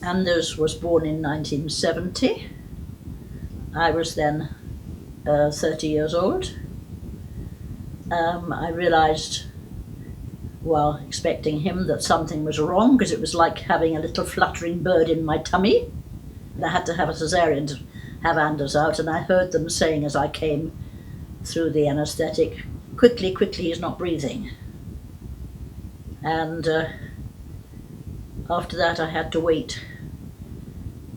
Anders was born in 1970. I was then 30 years old. I realised while expecting him that something was wrong, because it was like having a little fluttering bird in my tummy. And I had to have a cesarean to have Anders out, and I heard them saying as I came through the anaesthetic, quickly, quickly, he's not breathing. And after that I had to wait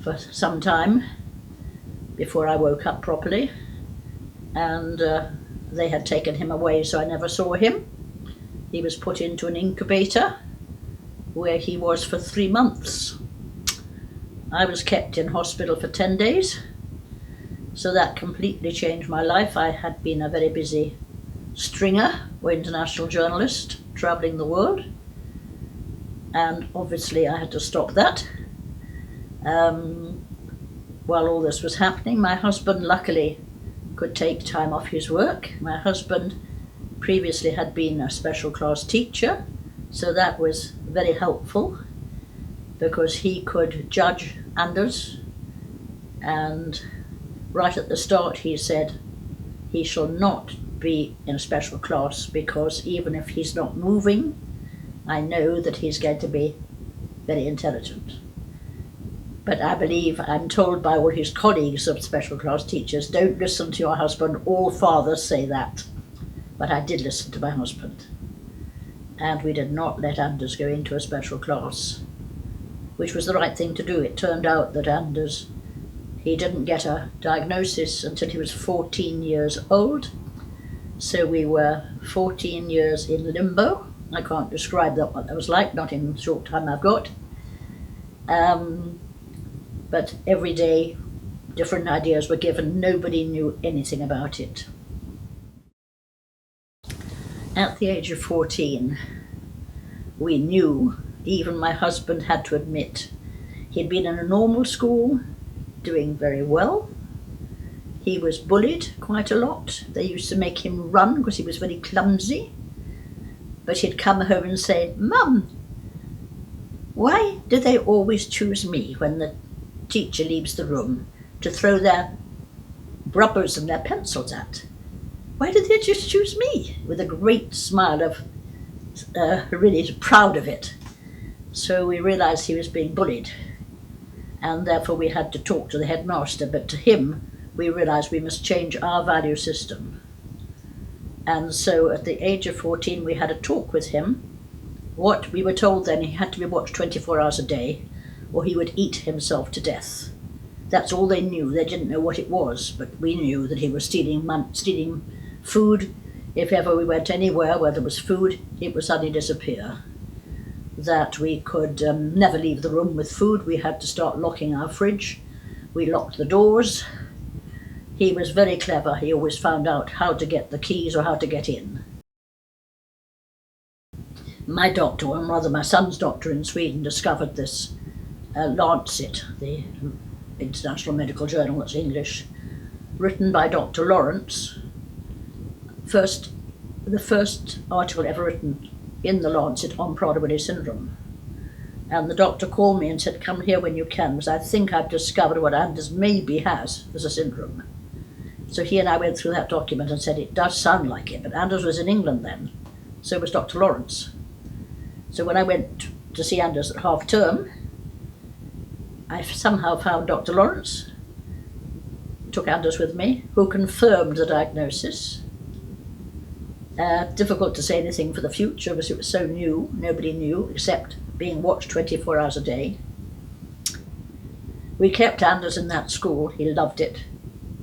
for some time before I woke up properly, and they had taken him away, so I never saw him. He was put into an incubator where he was for 3 months. I was kept in hospital for 10 days, so that completely changed my life. I had been a very busy stringer or international journalist travelling the world, and obviously I had to stop that. While all this was happening, my husband luckily could take time off his work. My husband previously had been a special class teacher, so that was very helpful because he could judge Anders, and right at the start he said he shall not be in a special class because even if he's not moving, I know that he's going to be very intelligent. But I believe, I'm told by all his colleagues of special class teachers, don't listen to your husband, all fathers say that. But I did listen to my husband. And we did not let Anders go into a special class, which was the right thing to do. It turned out that Anders, he didn't get a diagnosis until he was 14 years old. So we were 14 years in limbo. I can't describe that, what that was like, not in the short time I've got. But every day different ideas were given. Nobody knew anything about it. At the age of 14, we knew, even my husband had to admit, he'd been in a normal school, doing very well. He was bullied quite a lot. They used to make him run because he was very clumsy. But he'd come home and say, "Mum, why do they always choose me when the teacher leaves the room to throw their rubbers and their pencils at? Why did they just choose me?" With a great smile of really proud of it. So we realised he was being bullied, and therefore we had to talk to the headmaster. But to him, we realised we must change our value system. And so at the age of 14, we had a talk with him. What we were told then, he had to be watched 24 hours a day, or he would eat himself to death. That's all they knew. They didn't know what it was, but we knew that he was stealing food. If ever we went anywhere where there was food, it would suddenly disappear. That we could never leave the room with food. We had to start locking our fridge. We locked the doors. He was very clever. He always found out how to get the keys or how to get in. My doctor, or rather my son's doctor in Sweden, discovered this Lancet, the International Medical Journal, that's English, written by Dr. Lawrence. The first article ever written in the Lancet on Prader-Willi syndrome. And the doctor called me and said, "Come here when you can, because I think I've discovered what Anders maybe has as a syndrome." So he and I went through that document and said, it does sound like it, but Anders was in England then, so was Dr. Lawrence. So when I went to see Anders at half term, I somehow found Dr. Lawrence, took Anders with me, who confirmed the diagnosis. Difficult to say anything for the future because it was so new, nobody knew except being watched 24 hours a day. We kept Anders in that school, he loved it,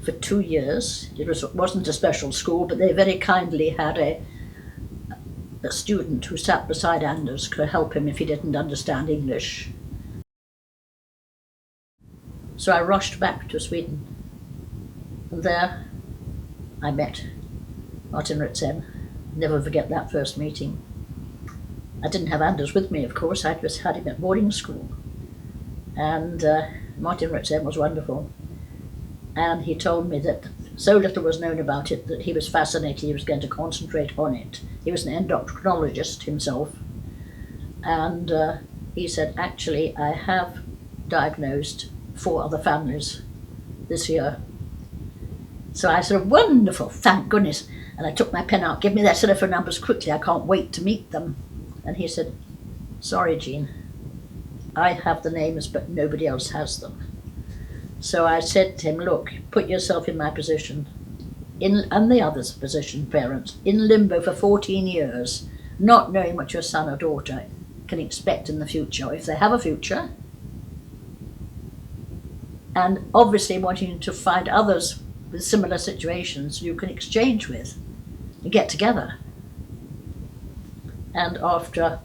for 2 years. It wasn't a special school, but they very kindly had a student who sat beside Anders, could help him if he didn't understand English. So I rushed back to Sweden, and there I met Martin Ritzen. Never forget that first meeting. I didn't have Anders with me, of course. I just had him at boarding school. And Martin Ritzen was wonderful. And he told me that so little was known about it that he was fascinated, he was going to concentrate on it. He was an endocrinologist himself. And he said, actually, I have diagnosed 4 other families this year. So I said, wonderful, thank goodness. And I took my pen out, give me their telephone numbers quickly, I can't wait to meet them. And he said, sorry, Jean, I have the names, but nobody else has them. So I said to him, look, put yourself in my position, and the others' position, parents, in limbo for 14 years, not knowing what your son or daughter can expect in the future, if they have a future, and obviously wanting to find others with similar situations you can exchange with and get together. And after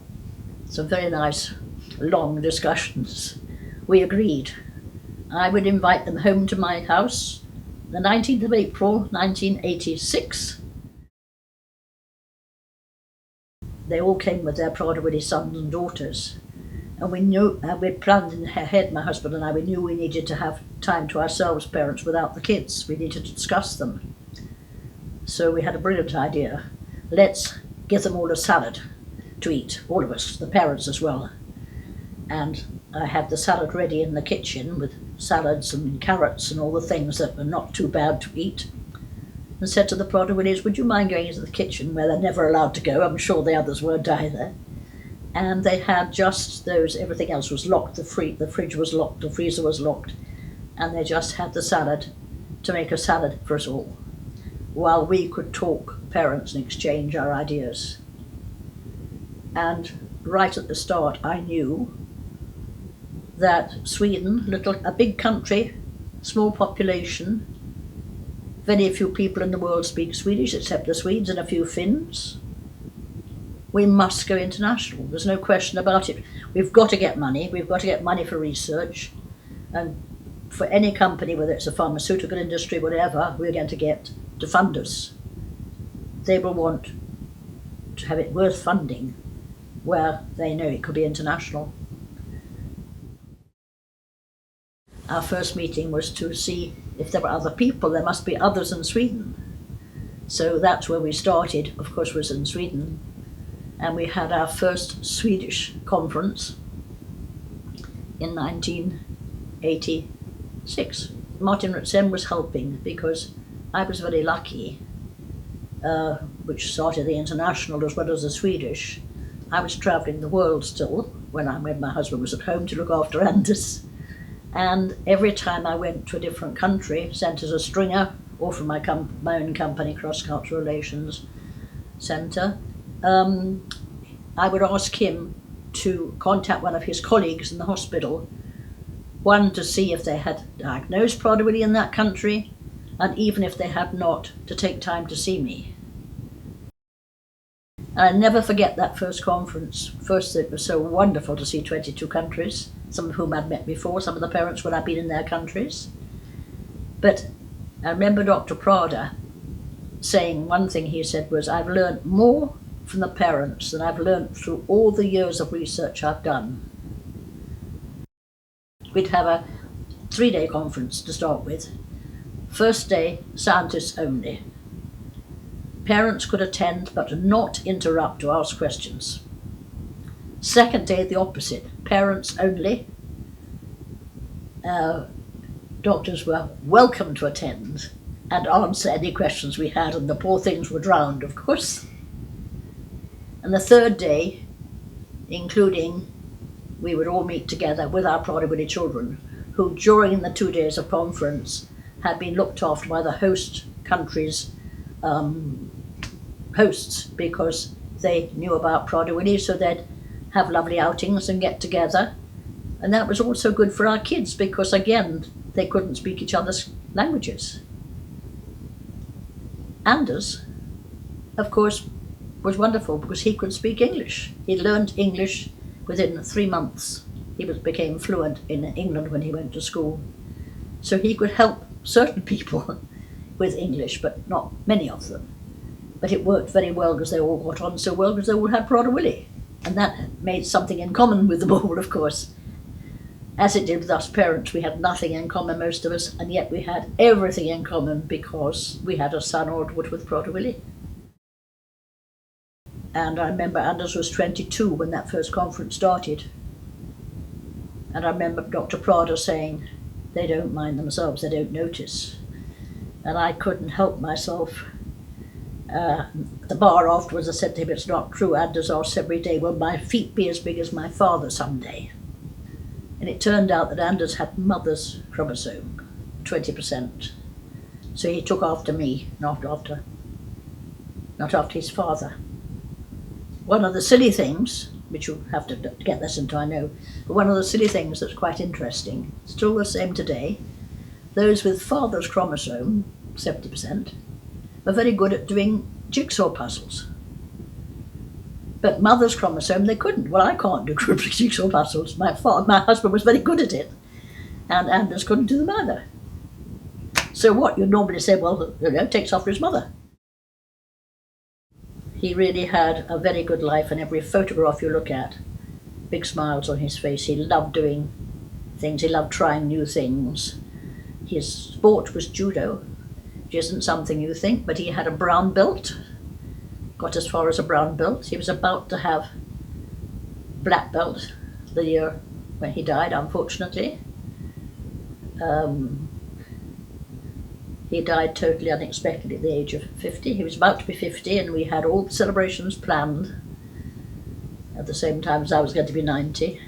some very nice long discussions, we agreed I would invite them home to my house the 19th of April 1986. They all came with their Prader-Willi sons and daughters, and we knew, we'd planned in our head, my husband and I, we knew we needed to have time to ourselves, parents, without the kids. We needed to discuss them. So we had a brilliant idea. Let's give them all a salad to eat, all of us, the parents as well. And I had the salad ready in the kitchen with salads and carrots and all the things that were not too bad to eat, and said to the Prader-Willis, would you mind going into the kitchen where they're never allowed to go? I'm sure the others won't either. And they had just those, everything else was locked, the fridge was locked, the freezer was locked, and they just had the salad to make a salad for us all, while we could talk, parents, and exchange our ideas. And right at the start I knew that Sweden, a big country, small population, very few people in the world speak Swedish except the Swedes and a few Finns. We must go international, there's no question about it. We've got to get money for research, and for any company, whether it's a pharmaceutical industry, whatever, we're going to get to fund us. They will want to have it worth funding where they know it could be international. Our first meeting was to see if there were other people. There must be others in Sweden. So that's where we started, of course, was in Sweden. And we had our first Swedish conference in 1986. Martin Rutzen was helping because I was very lucky, which started the international as well as the Swedish. I was travelling the world still when my husband was at home to look after Anders. And every time I went to a different country, sent as a stringer, or from my own company, Cross Cultural Relations Centre, I would ask him to contact one of his colleagues in the hospital, one to see if they had diagnosed Prader-Willi in that country, and even if they had not, to take time to see me. And I never forget that first conference. First, it was so wonderful to see 22 countries, some of whom I'd met before, some of the parents when I'd been in their countries. But I remember Dr. Prader saying one thing he said was, I've learned more from the parents than I've learned through all the years of research I've done. We'd have a 3-day conference to start with. First day, scientists only. Parents could attend but not interrupt to ask questions. Second day, the opposite, parents only. Doctors were welcome to attend and answer any questions we had, and the poor things were drowned, of course. And the third day, including, we would all meet together with our Prader-Willi children, who during the 2 days of conference had been looked after by the host countries' hosts, because they knew about Prader-Willi, so they'd have lovely outings and get together. And that was also good for our kids, because again, they couldn't speak each other's languages. Anders, of course, was wonderful because he could speak English. He learned English within 3 months. He became fluent in England when he went to school. So he could help certain people with English, but not many of them. But it worked very well because they all got on so well because they all had Prader-Willi. And that made something in common with them all, of course. As it did with us parents, we had nothing in common, most of us, and yet we had everything in common because we had a son or daughter with Prader-Willi. And I remember Anders was 22 when that first conference started. And I remember Dr. Prada saying, they don't mind themselves, they don't notice. And I couldn't help myself. The bar afterwards, I said to him, it's not true, Anders asks every day, will my feet be as big as my father someday? And it turned out that Anders had mother's chromosome, 20%. So he took after me, not after his father. One of the silly things, which you have to get this into, I know, but one of the silly things that's quite interesting, still the same today, those with father's chromosome, 70%, are very good at doing jigsaw puzzles. But mother's chromosome, they couldn't. Well, I can't do jigsaw puzzles. My husband was very good at it, and Anders couldn't do them either. So what you'd normally say, well, takes after his mother. He really had a very good life, and every photograph you look at, big smiles on his face. He loved doing things, he loved trying new things. His sport was judo, which isn't something you think, but he had a brown belt, got as far as a brown belt. He was about to have black belt the year when he died, unfortunately. He died totally unexpectedly at the age of 50. He was about to be 50, and we had all the celebrations planned at the same time as I was going to be 90.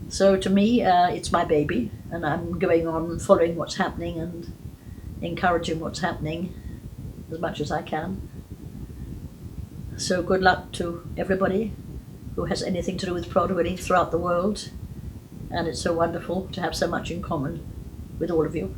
So to me, it's my baby, and I'm going on following what's happening and encouraging what's happening as much as I can. So good luck to everybody who has anything to do with Prada winning throughout the world, and it's so wonderful to have so much in common with all of you.